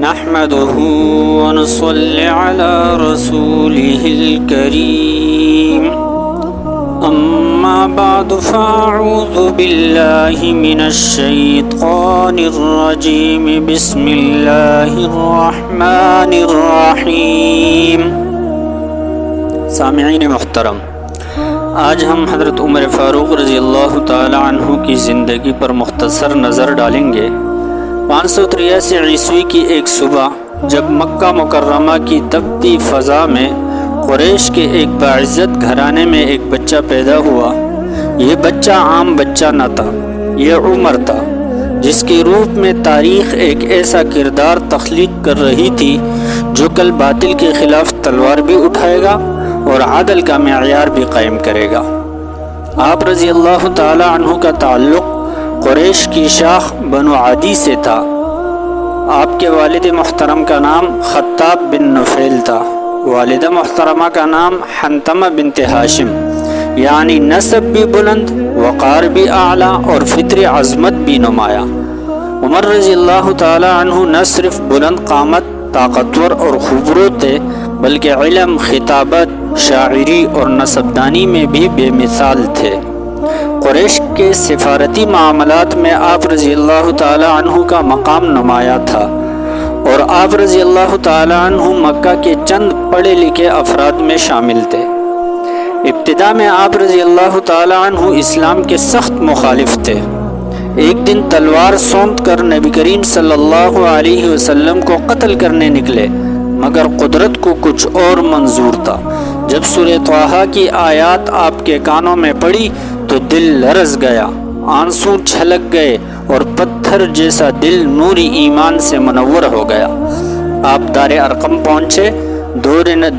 نحمده ونصلي على رسوله الكريم أما بعد فأعوذ بالله من الشيطان الرجيم بسم الله الرحمن الرحيم۔ سامعین محترم، آج ہم حضرت عمر فاروق رضی اللہ تعالی عنہ کی زندگی پر مختصر نظر ڈالیں گے۔ 583 عیسوی کی ایک صبح جب مکہ مکرمہ کی تپتی فضا میں قریش کے ایک باعزت گھرانے میں ایک بچہ پیدا ہوا، یہ بچہ عام بچہ نہ تھا، یہ عمر تھا، جس کے روپ میں تاریخ ایک ایسا کردار تخلیق کر رہی تھی جو کل باطل کے خلاف تلوار بھی اٹھائے گا اور عدل کا معیار بھی قائم کرے گا۔ آپ رضی اللہ تعالی عنہ کا تعلق قریش کی شاخ بنو عدی سے تھا۔ آپ کے والد محترم کا نام خطاب بن نفیل تھا، والدہ محترمہ کا نام حنتمہ بنت ہاشم، یعنی نسب بھی بلند، وقار بھی اعلیٰ اور فطری عظمت بھی نمایاں۔ عمر رضی اللہ تعالی عنہ نہ صرف بلند قامت، طاقتور اور خوبرو تھے، بلکہ علم، خطابت، شاعری اور نسبدانی میں بھی بے مثال تھے۔ قریش کے سفارتی معاملات میں آپ رضی اللہ تعالی عنہ کا مقام نمایاں تھا، اور آپ رضی اللہ تعالی عنہ مکہ کے چند پڑھے لکھے افراد میں شامل تھے۔ ابتدا میں آپ رضی اللہ تعالی عنہ اسلام کے سخت مخالف تھے۔ ایک دن تلوار سونت کر نبی کریم صلی اللہ علیہ وسلم کو قتل کرنے نکلے، مگر قدرت کو کچھ اور منظور تھا۔ جب سورہ طٰہٰ کی آیات آپ کے کانوں میں پڑی تو دل لرز گیا، آنسو چھلک گئے اور پتھر جیسا دل نوری ایمان سے منور ہو گیا۔ آپ دار ارقم پہنچے،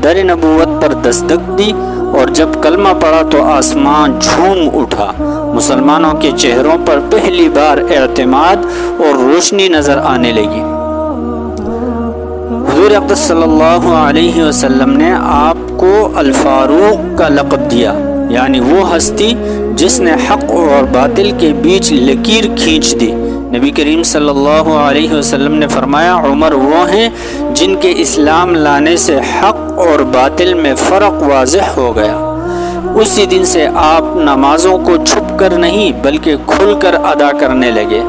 در نبوت پر دستک دی، اور جب کلمہ پڑھا تو آسمان جھوم اٹھا۔ مسلمانوں کے چہروں پر پہلی بار اعتماد اور روشنی نظر آنے لگی۔ حضور اقدس صلی اللہ علیہ وسلم نے آپ کو الفاروق کا لقب دیا، یعنی وہ ہستی جس نے حق اور باطل کے بیچ لکیر کھینچ دی۔ نبی کریم صلی اللہ علیہ وسلم نے فرمایا، عمر وہ ہیں جن کے اسلام لانے سے حق اور باطل میں فرق واضح ہو گیا۔ اسی دن سے آپ نمازوں کو چھپ کر نہیں بلکہ کھل کر ادا کرنے لگے۔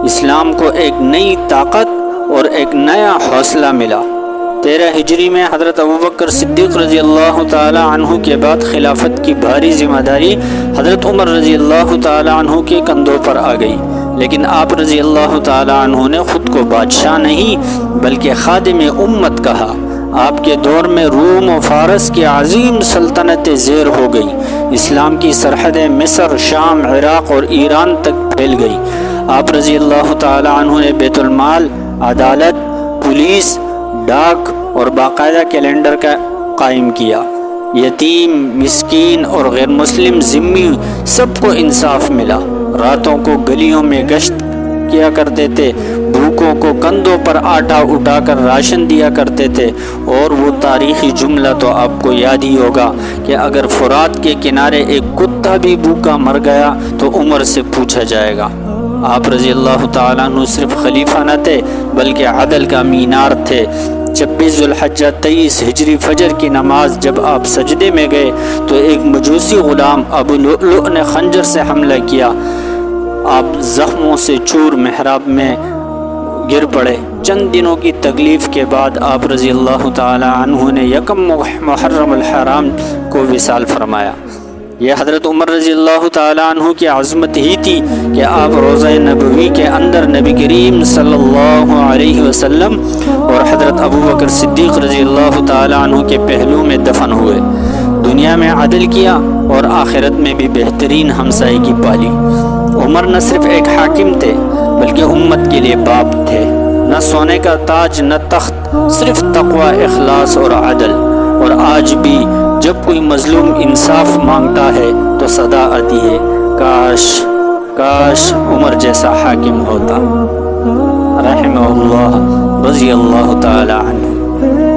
اسلام کو ایک نئی طاقت اور ایک نیا حوصلہ ملا۔ 13 ہجری میں حضرت ابوبکر صدیق رضی اللہ تعالی عنہ کے بعد خلافت کی بھاری ذمہ داری حضرت عمر رضی اللہ تعالی عنہ کے کندھوں پر آ گئی، لیکن آپ رضی اللہ تعالی عنہ نے خود کو بادشاہ نہیں بلکہ خادم امت کہا۔ آپ کے دور میں روم و فارس کی عظیم سلطنتیں زیر ہو گئی، اسلام کی سرحدیں مصر، شام، عراق اور ایران تک پھیل گئی۔ آپ رضی اللہ تعالی عنہ نے بیت المال، عدالت، پولیس، ڈاک اور باقاعدہ کیلنڈر کا قائم کیا۔ یتیم، مسکین اور غیر مسلم ذمی سب کو انصاف ملا۔ راتوں کو گلیوں میں گشت کیا کرتے تھے، بھوکوں کو کندھوں پر آٹا اٹھا کر راشن دیا کرتے تھے، اور وہ تاریخی جملہ تو آپ کو یاد ہی ہوگا کہ اگر فرات کے کنارے ایک کتا بھی بھوکا مر گیا تو عمر سے پوچھا جائے گا۔ آپ رضی اللہ تعالیٰ عنہ صرف خلیفہ نہ تھے بلکہ عدل کا مینار تھے۔ 26 ذوالحجہ 23 ہجری فجر کی نماز جب آپ سجدے میں گئے تو ایک مجوسی غلام ابو لؤلؤ نے خنجر سے حملہ کیا۔ آپ زخموں سے چور محراب میں گر پڑے۔ چند دنوں کی تکلیف کے بعد آپ رضی اللہ تعالی عنہ نے یکم محرم الحرام کو وصال فرمایا۔ یہ حضرت عمر رضی اللہ تعالی عنہ کی عظمت ہی تھی کہ آپ روضہ نبوی کے اندر نبی کریم صلی اللہ علیہ وسلم اور حضرت ابوبکر صدیق رضی اللہ تعالی عنہ کے پہلو میں دفن ہوئے۔ دنیا میں عدل کیا اور آخرت میں بھی بہترین ہمسائیگی پالی۔ عمر نہ صرف ایک حاکم تھے بلکہ امت کے لیے باپ تھے۔ نہ سونے کا تاج نہ تخت، صرف تقوی، اخلاص اور عدل۔ اور آج بھی جب کوئی مظلوم انصاف مانگتا ہے تو صدا آتی ہے، کاش کاش عمر جیسا حاکم ہوتا۔ رحمہ اللہ رضی اللہ تعالی عنہ۔